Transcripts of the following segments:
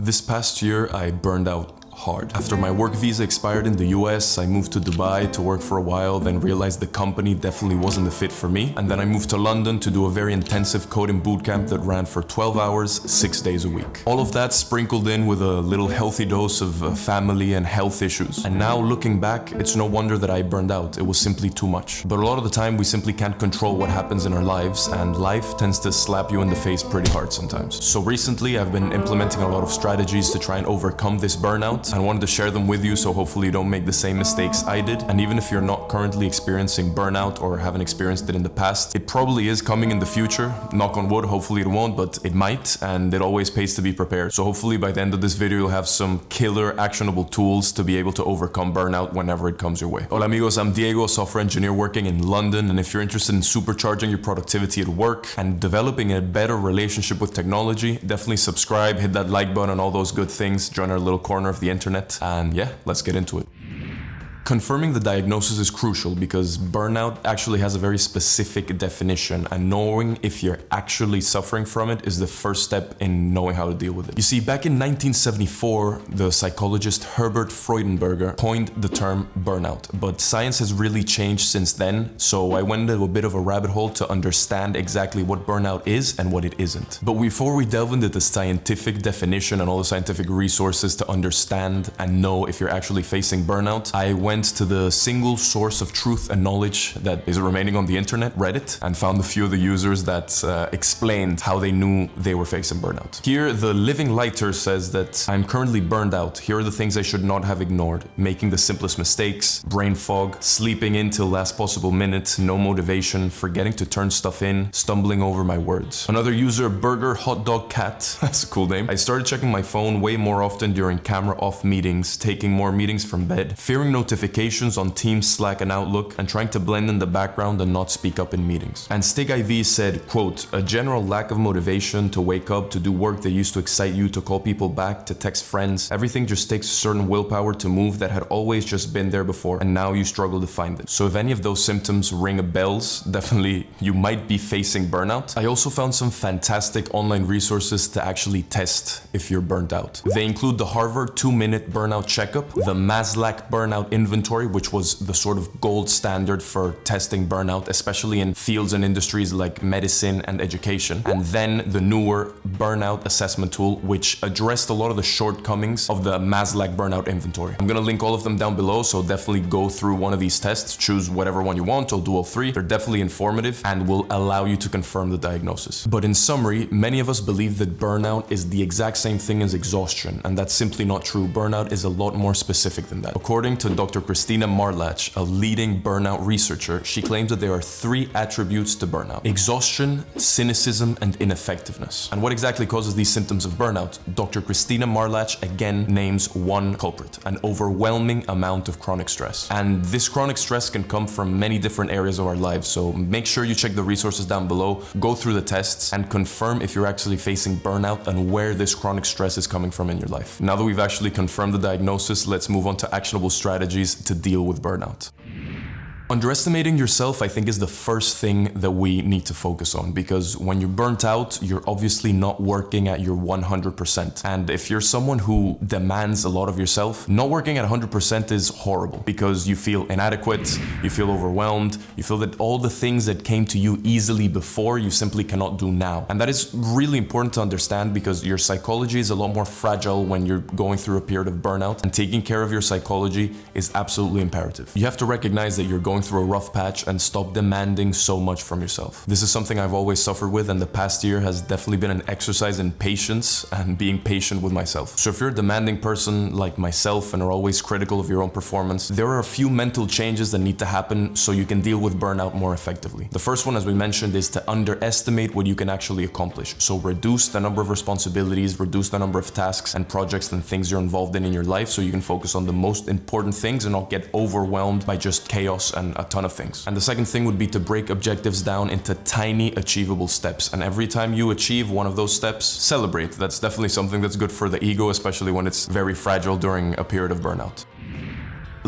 This past year, I burned out hard. After my work visa expired in the US, I moved to Dubai to work for a while, then realized the company definitely wasn't the fit for me. And then I moved to London to do a very intensive coding bootcamp that ran for 12 hours, 6 days a week. All of that sprinkled in with a little healthy dose of family and health issues. And now looking back, it's no wonder that I burned out. It was simply too much. But a lot of the time, we simply can't control what happens in our lives, and life tends to slap you in the face pretty hard sometimes. So recently, I've been implementing a lot of strategies to try and overcome this burnout. I wanted to share them with you, so hopefully you don't make the same mistakes I did. And even if you're not currently experiencing burnout or haven't experienced it in the past, it probably is coming in the future. Knock on wood, hopefully it won't, but it might, and it always pays to be prepared. So hopefully by the end of this video, you'll have some killer actionable tools to be able to overcome burnout whenever it comes your way. Hola amigos, I'm Diego, software engineer working in London, and if you're interested in supercharging your productivity at work and developing a better relationship with technology, definitely subscribe, hit that like button, all those good things, join our little corner of the internet. And yeah, let's get into it. Confirming the diagnosis is crucial because burnout actually has a very specific definition, and knowing if you're actually suffering from it is the first step in knowing how to deal with it. You see, back in 1974, the psychologist Herbert Freudenberger coined the term burnout, but science has really changed since then, so I went into a bit of a rabbit hole to understand exactly what burnout is and what it isn't. But before we delve into the scientific definition and all the scientific resources to understand and know if you're actually facing burnout, I went to the single source of truth and knowledge that is remaining on the internet, Reddit, and found a few of the users that explained how they knew they were facing burnout. Here, the Living Lighter says that I'm currently burned out. Here are the things I should not have ignored: making the simplest mistakes, brain fog, sleeping in till last possible minute, no motivation, forgetting to turn stuff in, stumbling over my words. Another user, Burger Hot Dog Cat, that's a cool name. I started checking my phone way more often during camera off meetings, taking more meetings from bed, fearing notifications on Teams, Slack, and Outlook, and trying to blend in the background and not speak up in meetings. And Stig IV said, quote, a general lack of motivation to wake up, to do work that used to excite you, to call people back, to text friends. Everything just takes a certain willpower to move that had always just been there before, and now you struggle to find it. So if any of those symptoms ring a bells, definitely you might be facing burnout. I also found some fantastic online resources to actually test if you're burnt out. They include the Harvard 2-minute burnout checkup, the Maslach burnout inventory, which was the sort of gold standard for testing burnout, especially in fields and industries like medicine and education. And then the newer burnout assessment tool, which addressed a lot of the shortcomings of the Maslach burnout inventory. I'm gonna link all of them down below, so definitely go through one of these tests, choose whatever one you want, or do all three. They're definitely informative and will allow you to confirm the diagnosis. But in summary, many of us believe that burnout is the exact same thing as exhaustion, and that's simply not true. Burnout is a lot more specific than that. According to Dr. Christina Marlach, a leading burnout researcher, she claims that there are 3 attributes to burnout: exhaustion, cynicism, and ineffectiveness. And what exactly causes these symptoms of burnout? Dr. Christina Marlach again names one culprit: an overwhelming amount of chronic stress. And this chronic stress can come from many different areas of our lives, so make sure you check the resources down below, go through the tests, and confirm if you're actually facing burnout and where this chronic stress is coming from in your life. Now that we've actually confirmed the diagnosis, let's move on to actionable strategies to deal with burnout. Underestimating yourself, I think, is the first thing that we need to focus on, because when you're burnt out, you're obviously not working at your 100%. And if you're someone who demands a lot of yourself, not working at 100% is horrible, because you feel inadequate, you feel overwhelmed, you feel that all the things that came to you easily before, you simply cannot do now. And that is really important to understand, because your psychology is a lot more fragile when you're going through a period of burnout, and taking care of your psychology is absolutely imperative. You have to recognize that you're going through a rough patch and stop demanding so much from yourself. This is something I've always suffered with, and the past year has definitely been an exercise in patience and being patient with myself. So if you're a demanding person like myself and are always critical of your own performance, there are a few mental changes that need to happen so you can deal with burnout more effectively. The first one, as we mentioned, is to underestimate what you can actually accomplish. So reduce the number of responsibilities, reduce the number of tasks and projects and things you're involved in your life, so you can focus on the most important things and not get overwhelmed by just chaos and a ton of things. And the second thing would be to break objectives down into tiny achievable steps. And every time you achieve one of those steps, celebrate. That's definitely something that's good for the ego, especially when it's very fragile during a period of burnout.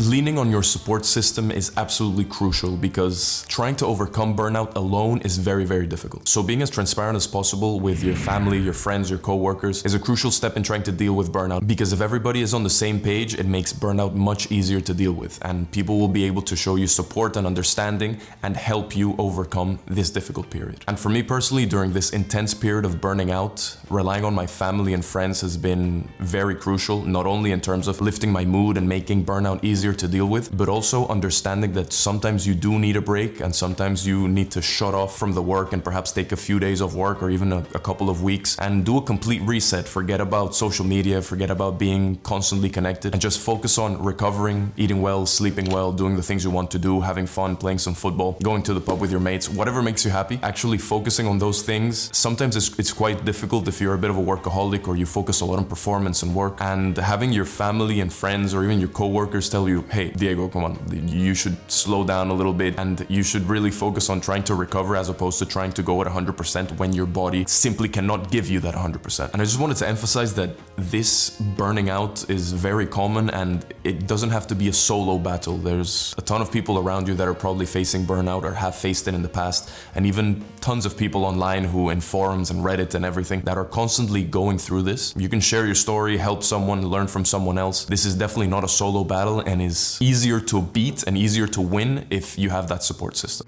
Leaning on your support system is absolutely crucial because trying to overcome burnout alone is very, very difficult. So being as transparent as possible with your family, your friends, your coworkers is a crucial step in trying to deal with burnout, because if everybody is on the same page, it makes burnout much easier to deal with, and people will be able to show you support and understanding and help you overcome this difficult period. And for me personally, during this intense period of burning out, relying on my family and friends has been very crucial, not only in terms of lifting my mood and making burnout easier to deal with, but also understanding that sometimes you do need a break and sometimes you need to shut off from the work and perhaps take a few days of work or even a couple of weeks and do a complete reset. Forget about social media, forget about being constantly connected, and just focus on recovering, eating well, sleeping well, doing the things you want to do, having fun, playing some football, going to the pub with your mates, whatever makes you happy. Actually focusing on those things. Sometimes it's quite difficult if you're a bit of a workaholic or you focus a lot on performance and work, and having your family and friends or even your coworkers tell you, hey, Diego, come on, you should slow down a little bit and you should really focus on trying to recover as opposed to trying to go at 100% when your body simply cannot give you that 100%. And I just wanted to emphasize that this burning out is very common and it doesn't have to be a solo battle. There's a ton of people around you that are probably facing burnout or have faced it in the past, and even tons of people online who in forums and Reddit and everything that are constantly going through this. You can share your story, help someone, learn from someone else. This is definitely not a solo battle and is easier to beat and easier to win if you have that support system.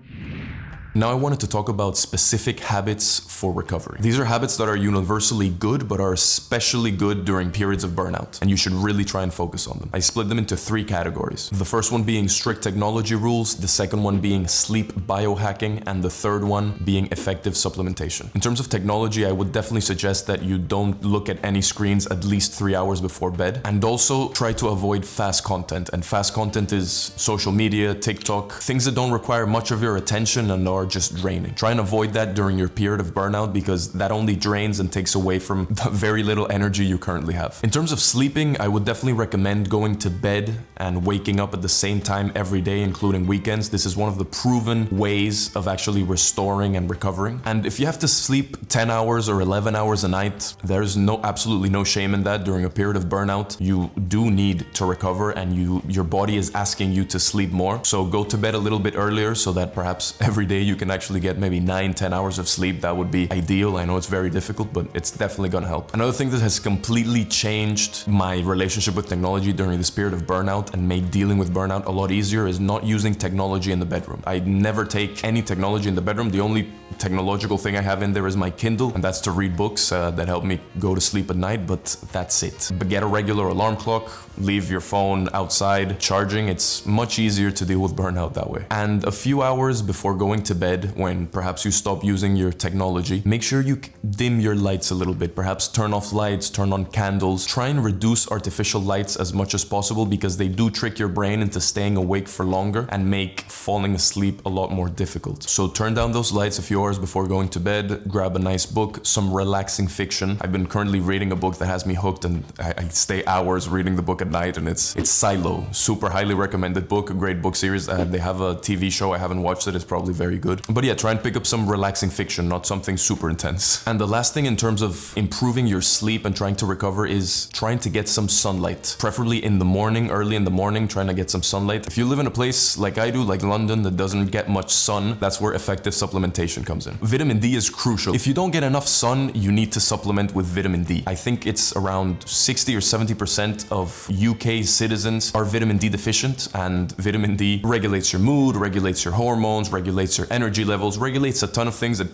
Now I wanted to talk about specific habits for recovery. These are habits that are universally good, but are especially good during periods of burnout, and you should really try and focus on them. I split them into 3 categories. The first one being strict technology rules, the second one being sleep biohacking, and the third one being effective supplementation. In terms of technology, I would definitely suggest that you don't look at any screens at least 3 hours before bed, and also try to avoid fast content. And fast content is social media, TikTok, things that don't require much of your attention and are just draining. Try and avoid that during your period of burnout because that only drains and takes away from the very little energy you currently have. In terms of sleeping, I would definitely recommend going to bed and waking up at the same time every day, including weekends. This is one of the proven ways of actually restoring and recovering. And if you have to sleep 10 hours or 11 hours a night, there's absolutely no shame in that. During a period of burnout, you do need to recover and your body is asking you to sleep more. So go to bed a little bit earlier so that perhaps every day you can actually get maybe 9-10 hours of sleep. That would be ideal. I know it's very difficult, but it's definitely gonna help. Another thing that has completely changed my relationship with technology during this period of burnout and made dealing with burnout a lot easier is not using technology in the bedroom. I never take any technology in the bedroom. The only technological thing I have in there is my Kindle, and that's to read books that help me go to sleep at night, but that's it. But get a regular alarm clock, leave your phone outside charging. It's much easier to deal with burnout that way. And a few hours before going to bed, when perhaps you stop using your technology, make sure you dim your lights a little bit. Perhaps turn off lights, turn on candles. Try and reduce artificial lights as much as possible because they do trick your brain into staying awake for longer and make falling asleep a lot more difficult. So turn down those lights a few hours before going to bed, grab a nice book, some relaxing fiction. I've been currently reading a book that has me hooked and I stay hours reading the book at night, and it's Silo. Super highly recommended book, a great book series. They have a TV show, I haven't watched it, it's probably very good. But yeah, try and pick up some relaxing fiction, not something super intense. And the last thing in terms of improving your sleep and trying to recover is trying to get some sunlight. Preferably in the morning, early in the morning, trying to get some sunlight. If you live in a place like I do, like London, that doesn't get much sun, that's where effective supplementation comes in. Vitamin D is crucial. If you don't get enough sun, you need to supplement with vitamin D. I think it's around 60 or 70% of UK citizens are vitamin D deficient, and vitamin D regulates your mood, regulates your hormones, regulates your energy levels, regulates a ton of things that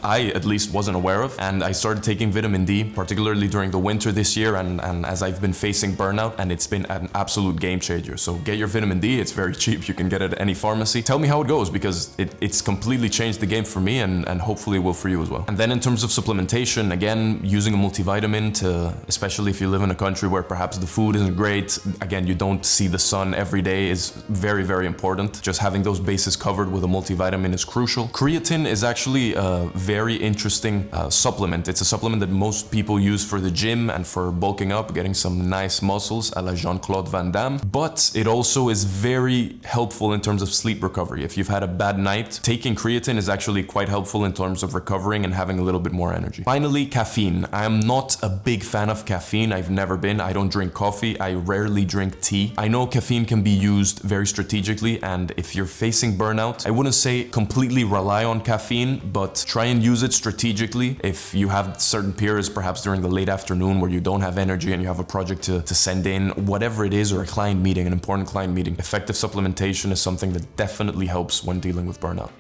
I at least wasn't aware of. And I started taking vitamin D, particularly during the winter this year, and as I've been facing burnout, and it's been an absolute game changer. So get your vitamin D, it's very cheap, you can get it at any pharmacy. Tell me how it goes, because it's completely changed the game for me, and hopefully it will for you as well. And then in terms of supplementation, again, using a multivitamin especially if you live in a country where perhaps the food isn't great, again, you don't see the sun every day, is very, very important. Just having those bases covered with a multivitamin is crucial. Creatine is actually a very interesting supplement. It's a supplement that most people use for the gym and for bulking up, getting some nice muscles a la Jean-Claude Van Damme. But it also is very helpful in terms of sleep recovery. If you've had a bad night, taking creatine is actually quite helpful in terms of recovering and having a little bit more energy. Finally, caffeine. I am not a big fan of caffeine. I've never been. I don't drink coffee. I rarely drink tea. I know caffeine can be used very strategically, and if you're facing burnout, I wouldn't say completely rely on caffeine, but try and use it strategically. If you have certain periods, perhaps during the late afternoon where you don't have energy and you have a project to send in, whatever it is, or a client meeting, an important client meeting, effective supplementation is something that definitely helps when dealing with burnout.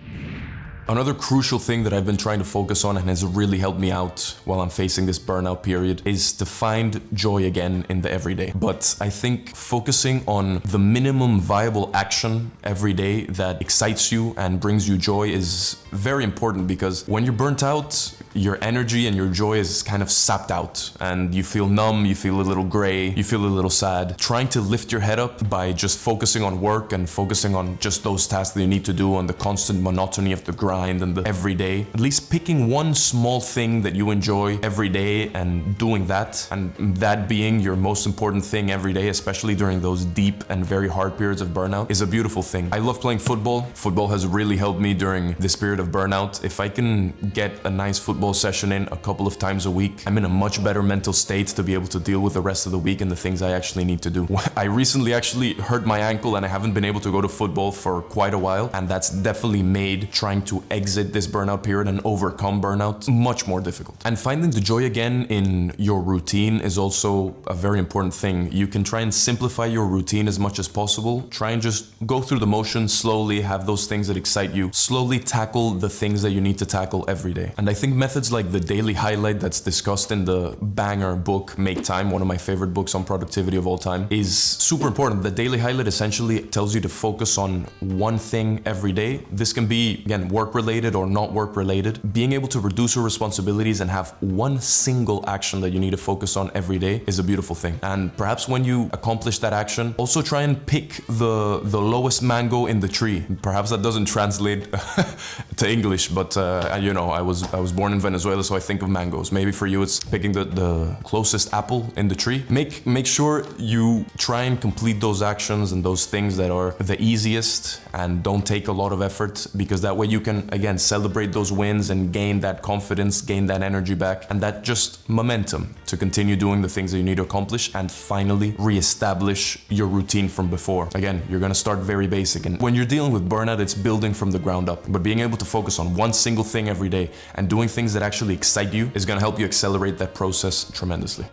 Another crucial thing that I've been trying to focus on and has really helped me out while I'm facing this burnout period is to find joy again in the everyday. But I think focusing on the minimum viable action every day that excites you and brings you joy is very important, because when you're burnt out, your energy and your joy is kind of sapped out and you feel numb, you feel a little gray, you feel a little sad. Trying to lift your head up by just focusing on work and focusing on just those tasks that you need to do, on the constant monotony of the grind and the everyday. At least picking one small thing that you enjoy every day and doing that, and that being your most important thing every day, especially during those deep and very hard periods of burnout, is a beautiful thing. I love playing football. Football has really helped me during this period of burnout. If I can get a nice football session in a couple of times a week, I'm in a much better mental state to be able to deal with the rest of the week and the things I actually need to do. I recently actually hurt my ankle and I haven't been able to go to football for quite a while, and that's definitely made trying to exit this burnout period and overcome burnout much more difficult. And finding the joy again in your routine is also a very important thing. You can try and simplify your routine as much as possible. Try and just go through the motions slowly, have those things that excite you, slowly tackle the things that you need to tackle every day. And I think methods like the daily highlight that's discussed in the banger book Make Time, one of my favorite books on productivity of all time, is super important. The daily highlight essentially tells you to focus on one thing every day. This can be, again, work related or not work related. Being able to reduce your responsibilities and have one single action that you need to focus on every day is a beautiful thing. And perhaps when you accomplish that action, also try and pick the lowest mango in the tree. Perhaps that doesn't translate to English, but you know, I was born in Venezuela, so I think of mangoes. Maybe for you it's picking the closest apple in the tree. Make sure you try and complete those actions and those things that are the easiest and don't take a lot of effort, because that way you can, again, celebrate those wins and gain that confidence, gain that energy back, and that just momentum to continue doing the things that you need to accomplish and finally reestablish your routine from before. Again, you're gonna start very basic, and when you're dealing with burnout, it's building from the ground up. But being able to focus on one single thing every day and doing things that actually excite you is gonna help you accelerate that process tremendously.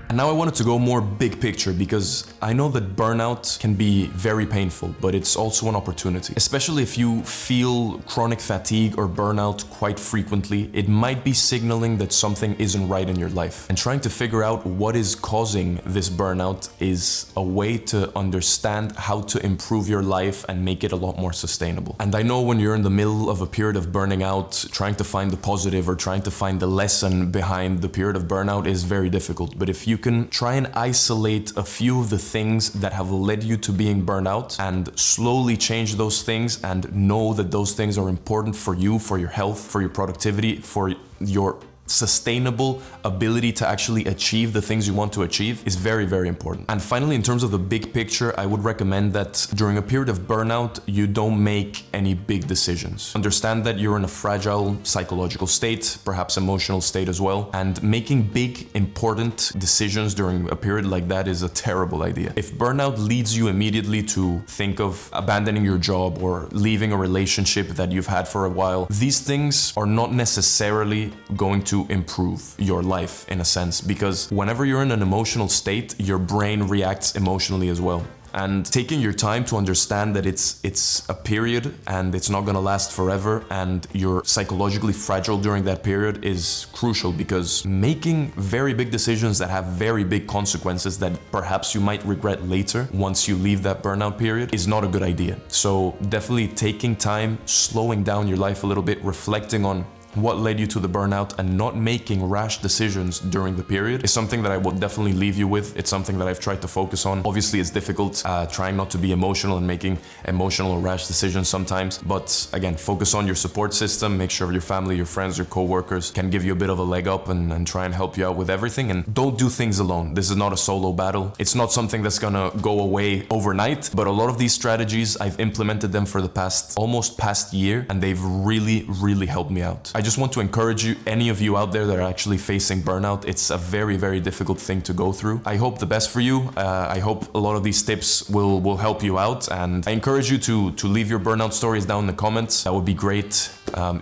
And now I wanted to go more big picture, because I know that burnout can be very painful, but it's also an opportunity. Especially if you feel chronic fatigue or burnout quite frequently, it might be signaling that something isn't right in your life. And trying to figure out what is causing this burnout is a way to understand how to improve your life and make it a lot more sustainable. And I know when you're in the middle of a period of burning out, trying to find the positive or trying to find the lesson behind the period of burnout is very difficult. But if you can try and isolate a few of the things that have led you to being burned out and slowly change those things and know that those things are important for you, for your health, for your productivity, for your sustainable ability to actually achieve the things you want to achieve, is very, very important. And finally, in terms of the big picture, I would recommend that during a period of burnout, you don't make any big decisions. Understand that you're in a fragile psychological state, perhaps emotional state as well, and making big, important decisions during a period like that is a terrible idea. If burnout leads you immediately to think of abandoning your job or leaving a relationship that you've had for a while, these things are not necessarily going to improve your life in a sense, because whenever you're in an emotional state, your brain reacts emotionally as well. And taking your time to understand that it's a period and it's not gonna last forever and you're psychologically fragile during that period is crucial, because making very big decisions that have very big consequences that perhaps you might regret later once you leave that burnout period is not a good idea. So definitely taking time, slowing down your life a little bit, reflecting on what led you to the burnout and not making rash decisions during the period is something that I will definitely leave you with. It's something that I've tried to focus on. Obviously, it's difficult trying not to be emotional and making emotional or rash decisions sometimes. But again, focus on your support system. Make sure your family, your friends, your co-workers can give you a bit of a leg up and try and help you out with everything. And don't do things alone. This is not a solo battle. It's not something that's gonna go away overnight, but a lot of these strategies, I've implemented them for the almost past year, and they've really helped me out. I just want to encourage you, any of you out there that are actually facing burnout, it's a very difficult thing to go through. I hope the best for you. I hope a lot of these tips will help you out, and I encourage you to leave your burnout stories down in the comments. That would be great.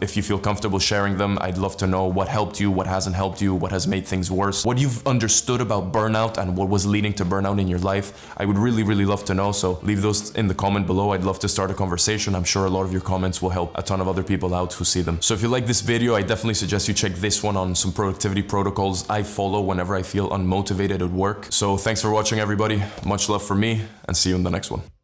If you feel comfortable sharing them, I'd love to know what helped you, what hasn't helped you, what has made things worse, what you've understood about burnout and what was leading to burnout in your life. I would really love to know, so leave those in the comment below. I'd love to start a conversation. I'm sure a lot of your comments will help a ton of other people out who see them. So if you like this video, I definitely suggest you check this one on some productivity protocols I follow whenever I feel unmotivated at work. So thanks for watching, everybody. Much love from me, and see you in the next one.